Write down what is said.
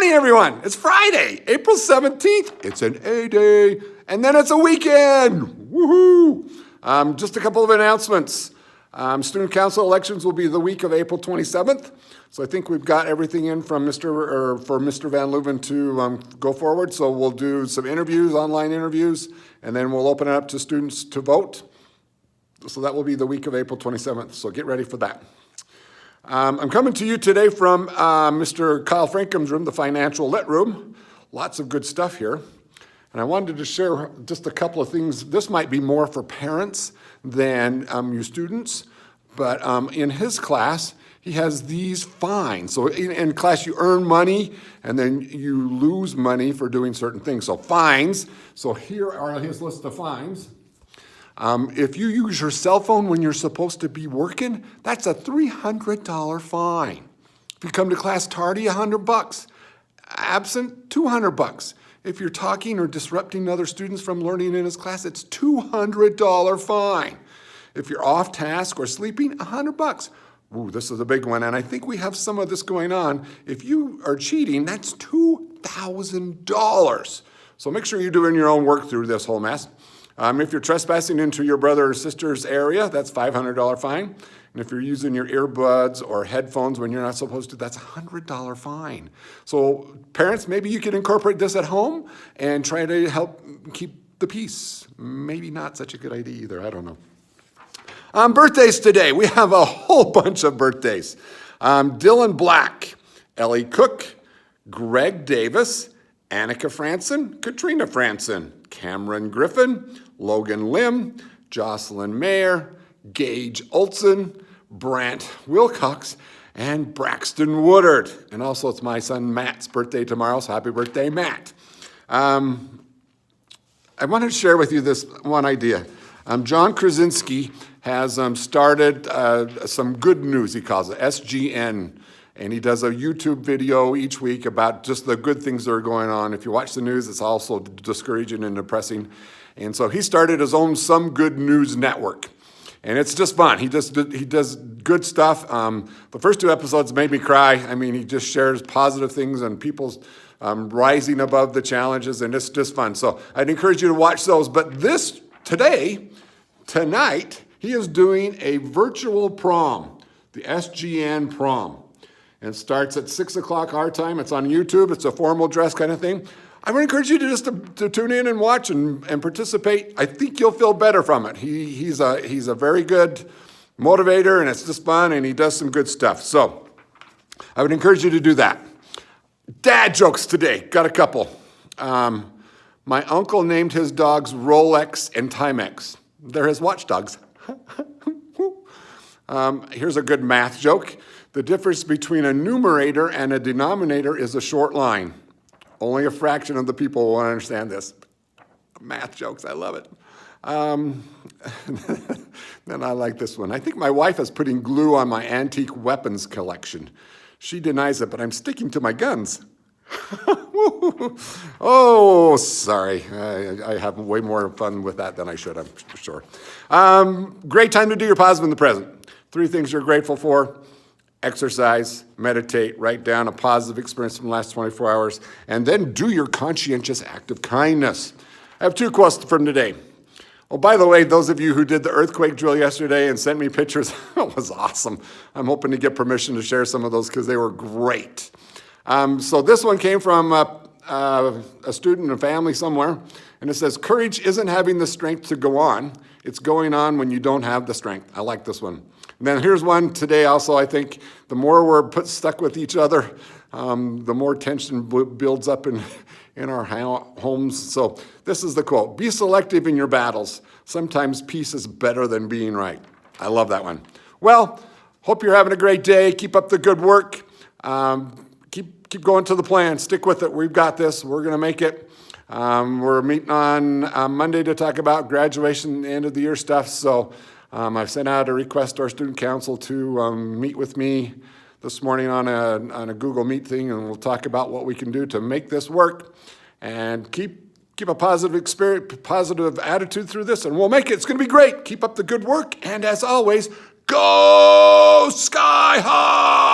morning, everyone. It's Friday, April 17th. It's an A-Day, and then it's a weekend. Woohoo! Just a couple of announcements. Student council elections will be the week of April 27th. So I think we've got everything in from for Mr. Van Leuven to go forward. So we'll do some interviews, online interviews, and then we'll open it up to students to vote. So that will be the week of April 27th. So get ready for that. I'm coming to you today from Mr. Kyle Frankum's room, the financial lit room. Lots of good stuff here. And I wanted to share just a couple of things. This might be more for parents than you students, but in his class, he has these fines. So in class, you earn money and then you lose money for doing certain things. So fines, so here are his list of fines. If you use your cell phone when you're supposed to be working, that's a $300 fine. If you come to class tardy, $100. Absent, $200. If you're talking or disrupting other students from learning in his class, it's $200 fine. If you're off task or sleeping, $100. Ooh, this is a big one, and I think we have some of this going on. If you are cheating, that's $2,000. So make sure you're doing your own work through this whole mess. If you're trespassing into your brother or sister's area, that's $500 fine. And if you're using your earbuds or headphones when you're not supposed to, that's a $100 fine. So parents, maybe you can incorporate this at home and try to help keep the peace. Maybe not such a good idea either, I don't know. Birthdays today, we have a whole bunch of birthdays. Dylan Black, Ellie Cook, Greg Davis, Annika Franson, Katrina Franson, Cameron Griffin, Logan Lim, Jocelyn Mayer, Gage Olson, Brant Wilcox, and Braxton Woodard. And also it's my son Matt's birthday tomorrow, so happy birthday, Matt. I wanted to share with you this one idea. John Krasinski has started some good news, he calls it, SGN. And he does a YouTube video each week about just the good things that are going on. If you watch the news, it's also discouraging and depressing. And so he started his own Some Good News Network. And it's just fun. He does good stuff. The first 2 episodes made me cry. I mean, he just shares positive things and people's rising above the challenges, and it's just fun. So I'd encourage you to watch those. But tonight, he is doing a virtual prom, the SGN prom. And it starts at 6 o'clock our time. It's on YouTube. It's a formal dress kind of thing. I would encourage you to tune in and watch and participate. I think you'll feel better from it. He's a very good motivator, and it's just fun, and he does some good stuff. So I would encourage you to do that. Dad jokes today. Got a couple. My uncle named his dogs Rolex and Timex. They're his watchdogs. Here's a good math joke. The difference between a numerator and a denominator is a short line. Only a fraction of the people will understand this. Math jokes, I love it. Then I like this one. I think my wife is putting glue on my antique weapons collection. She denies it, but I'm sticking to my guns. Oh, sorry. I have way more fun with that than I should, I'm sure. Great time to do your positive in the present. 3 things you're grateful for. Exercise, meditate, write down a positive experience from the last 24 hours, and then do your conscientious act of kindness. I have 2 quotes from today. Oh, by the way, those of you who did the earthquake drill yesterday and sent me pictures, it was awesome. I'm hoping to get permission to share some of those because they were great. So this one came from a student and a family somewhere, and it says, courage isn't having the strength to go on. It's going on when you don't have the strength. I like this one. And then here's one today also. I think the more we're stuck with each other, the more tension builds up in our homes. So this is the quote. Be selective in your battles. Sometimes peace is better than being right. I love that one. Well, hope you're having a great day. Keep up the good work. Keep going to the plan. Stick with it. We've got this. We're going to make it. We're meeting on Monday to talk about graduation, end of the year stuff. So I've sent out a request to our student council to meet with me this morning on a Google Meet thing, and we'll talk about what we can do to make this work and keep a positive experience, positive attitude through this, and we'll make it. It's going to be great. Keep up the good work, and as always, go Sky High!